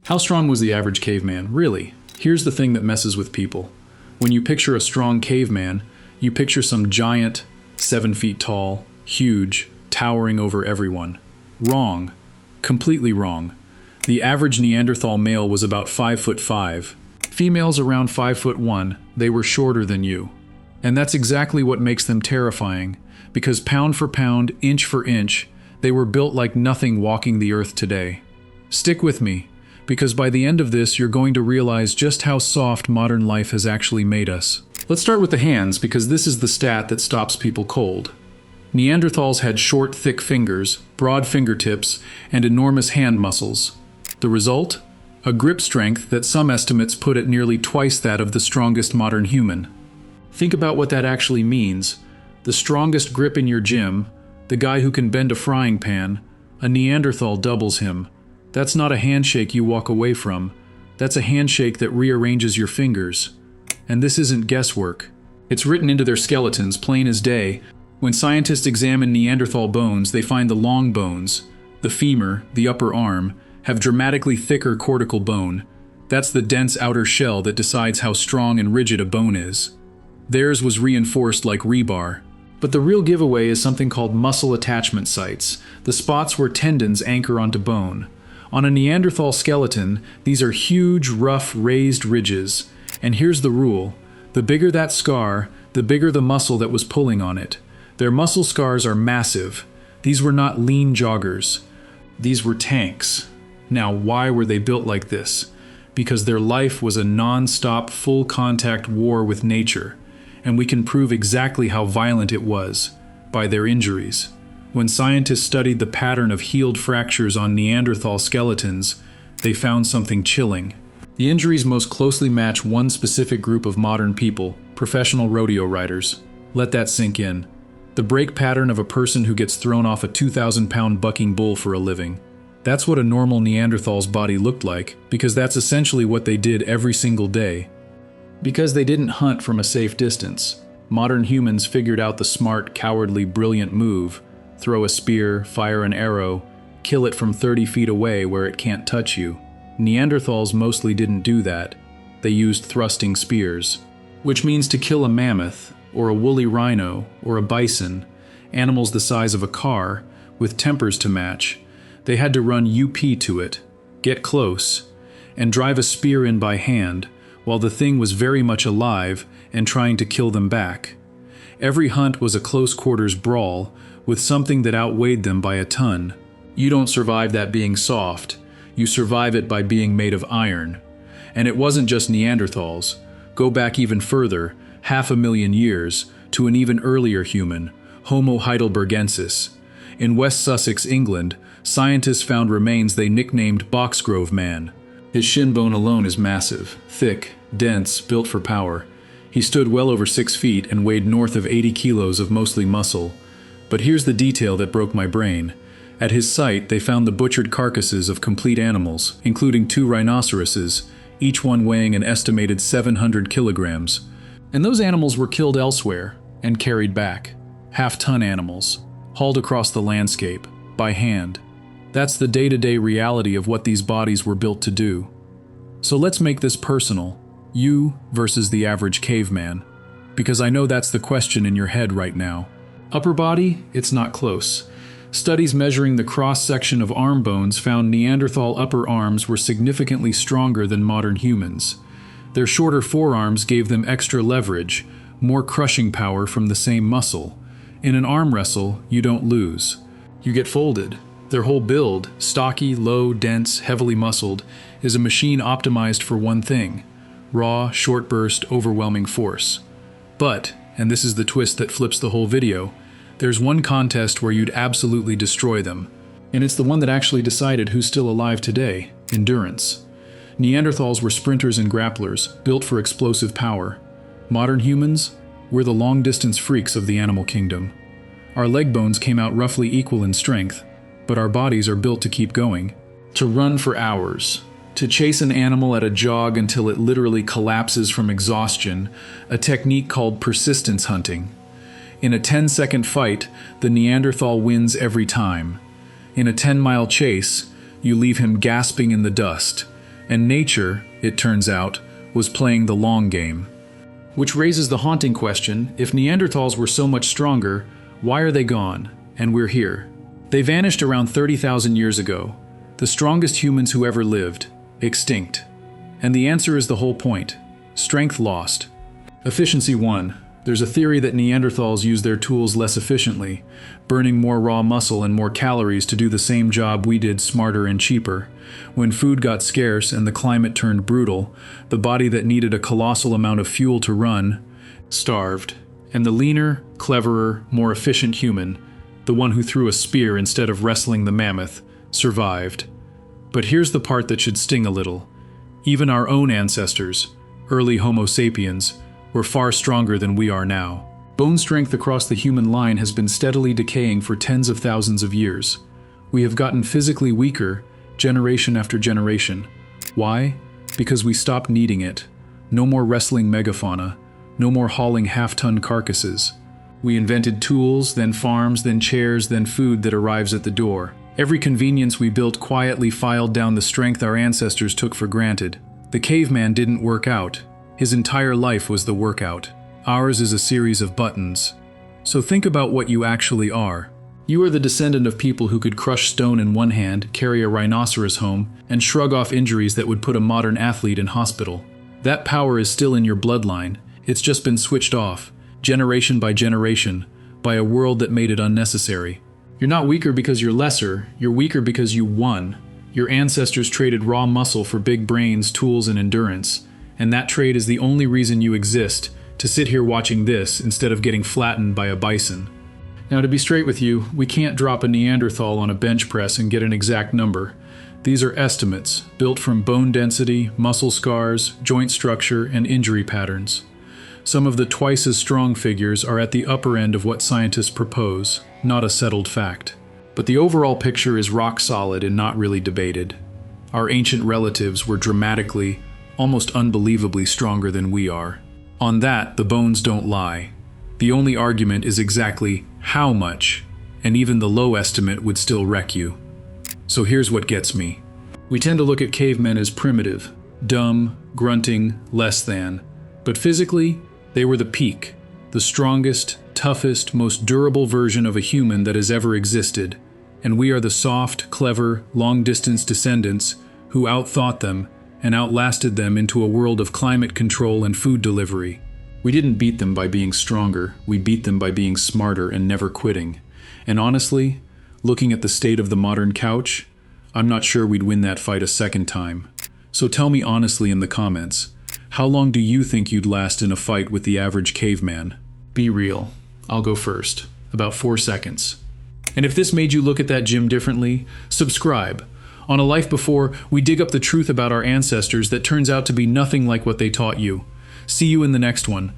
How strong was the average caveman, really? Here's the thing that messes with people. When you picture a strong caveman, you picture some giant, 7 feet tall, huge, towering over everyone. Wrong. Completely wrong. The average Neanderthal male was about 5'5". Females around 5'1". They were shorter than you. And that's exactly what makes them terrifying, because pound for pound, inch for inch, they were built like nothing walking the earth today. Stick with me, because by the end of this you're going to realize just how soft modern life has actually made us. Let's start with the hands, because this is the stat that stops people cold. Neanderthals had short, thick fingers, broad fingertips, and enormous hand muscles. The result? A grip strength that some estimates put at nearly twice that of the strongest modern human. Think about what that actually means. The strongest grip in your gym, the guy who can bend a frying pan, a Neanderthal doubles him. That's not a handshake you walk away from. That's a handshake that rearranges your fingers. And this isn't guesswork. It's written into their skeletons, plain as day. When scientists examine Neanderthal bones, they find the long bones, the femur, the upper arm, have dramatically thicker cortical bone. That's the dense outer shell that decides how strong and rigid a bone is. Theirs was reinforced like rebar. But the real giveaway is something called muscle attachment sites, the spots where tendons anchor onto bone. On a Neanderthal skeleton, these are huge, rough, raised ridges. And here's the rule. The bigger that scar, the bigger the muscle that was pulling on it. Their muscle scars are massive. These were not lean joggers. These were tanks. Now, why were they built like this? Because their life was a non-stop, full-contact war with nature. And we can prove exactly how violent it was by their injuries. When scientists studied the pattern of healed fractures on Neanderthal skeletons, they found something chilling. The injuries most closely match one specific group of modern people, professional rodeo riders. Let that sink in. The break pattern of a person who gets thrown off a 2,000-pound bucking bull for a living. That's what a normal Neanderthal's body looked like, because that's essentially what they did every single day. Because they didn't hunt from a safe distance, modern humans figured out the smart, cowardly, brilliant move: throw a spear, fire an arrow, kill it from 30 feet away where it can't touch you. Neanderthals mostly didn't do that. They used thrusting spears, which means to kill a mammoth, or a woolly rhino, or a bison, animals the size of a car, with tempers to match. They had to run UP to it, get close, and drive a spear in by hand, while the thing was very much alive and trying to kill them back. Every hunt was a close-quarters brawl, with something that outweighed them by a ton. You don't survive that being soft. You survive it by being made of iron. And it wasn't just Neanderthals. Go back even further, 500,000 years, to an even earlier human, Homo heidelbergensis. In West Sussex, England, scientists found remains they nicknamed Boxgrove Man. His shin bone alone is massive, thick, dense, built for power. He stood well over 6 feet and weighed north of 80 kilos of mostly muscle. But here's the detail that broke my brain. At his site, they found the butchered carcasses of complete animals, including 2 rhinoceroses, each one weighing an estimated 700 kilograms. And those animals were killed elsewhere and carried back. Half-ton animals, hauled across the landscape, by hand. That's the day-to-day reality of what these bodies were built to do. So let's make this personal. You versus the average caveman. Because I know that's the question in your head right now. Upper body? It's not close. Studies measuring the cross-section of arm bones found Neanderthal upper arms were significantly stronger than modern humans. Their shorter forearms gave them extra leverage, more crushing power from the same muscle. In an arm wrestle, you don't lose. You get folded. Their whole build, stocky, low, dense, heavily muscled, is a machine optimized for one thing: raw, short-burst, overwhelming force. But, and this is the twist that flips the whole video, there's one contest where you'd absolutely destroy them. And it's the one that actually decided who's still alive today: endurance. Neanderthals were sprinters and grapplers, built for explosive power. Modern humans? We're the long-distance freaks of the animal kingdom. Our leg bones came out roughly equal in strength, but our bodies are built to keep going. To run for hours. To chase an animal at a jog until it literally collapses from exhaustion, a technique called persistence hunting. In a 10-second fight, the Neanderthal wins every time. In a 10-mile chase, you leave him gasping in the dust. And nature, it turns out, was playing the long game. Which raises the haunting question, if Neanderthals were so much stronger, why are they gone, and we're here? They vanished around 30,000 years ago, the strongest humans who ever lived, extinct. And the answer is the whole point: strength lost. Efficiency 1. There's a theory that Neanderthals used their tools less efficiently, burning more raw muscle and more calories to do the same job we did smarter and cheaper. When food got scarce and the climate turned brutal, the body that needed a colossal amount of fuel to run starved. And the leaner, cleverer, more efficient human, the one who threw a spear instead of wrestling the mammoth, survived. But here's the part that should sting a little. Even our own ancestors, early Homo sapiens, were far stronger than we are now. Bone strength across the human line has been steadily decaying for tens of thousands of years. We have gotten physically weaker, generation after generation. Why? Because we stopped needing it. No more wrestling megafauna, no more hauling half-ton carcasses. We invented tools, then farms, then chairs, then food that arrives at the door. Every convenience we built quietly filed down the strength our ancestors took for granted. The caveman didn't work out. His entire life was the workout. Ours is a series of buttons. So think about what you actually are. You are the descendant of people who could crush stone in one hand, carry a rhinoceros home, and shrug off injuries that would put a modern athlete in hospital. That power is still in your bloodline. It's just been switched off, generation by generation, by a world that made it unnecessary. You're not weaker because you're lesser, you're weaker because you won. Your ancestors traded raw muscle for big brains, tools, and endurance. And that trade is the only reason you exist, to sit here watching this instead of getting flattened by a bison. Now, to be straight with you, we can't drop a Neanderthal on a bench press and get an exact number. These are estimates, built from bone density, muscle scars, joint structure, and injury patterns. Some of the twice as strong figures are at the upper end of what scientists propose, not a settled fact. But the overall picture is rock solid and not really debated. Our ancient relatives were dramatically, almost unbelievably stronger than we are. On that, the bones don't lie. The only argument is exactly how much, and even the low estimate would still wreck you. So here's what gets me. We tend to look at cavemen as primitive, dumb, grunting, less than. But physically, they were the peak, the strongest, toughest, most durable version of a human that has ever existed. And we are the soft, clever, long-distance descendants who outthought them and outlasted them into a world of climate control and food delivery. We didn't beat them by being stronger, we beat them by being smarter and never quitting. And honestly, looking at the state of the modern couch, I'm not sure we'd win that fight a second time. So tell me honestly in the comments, how long do you think you'd last in a fight with the average caveman? Be real. I'll go first. About 4 seconds. And if this made you look at that gym differently, subscribe. On A Life Before, we dig up the truth about our ancestors that turns out to be nothing like what they taught you. See you in the next one.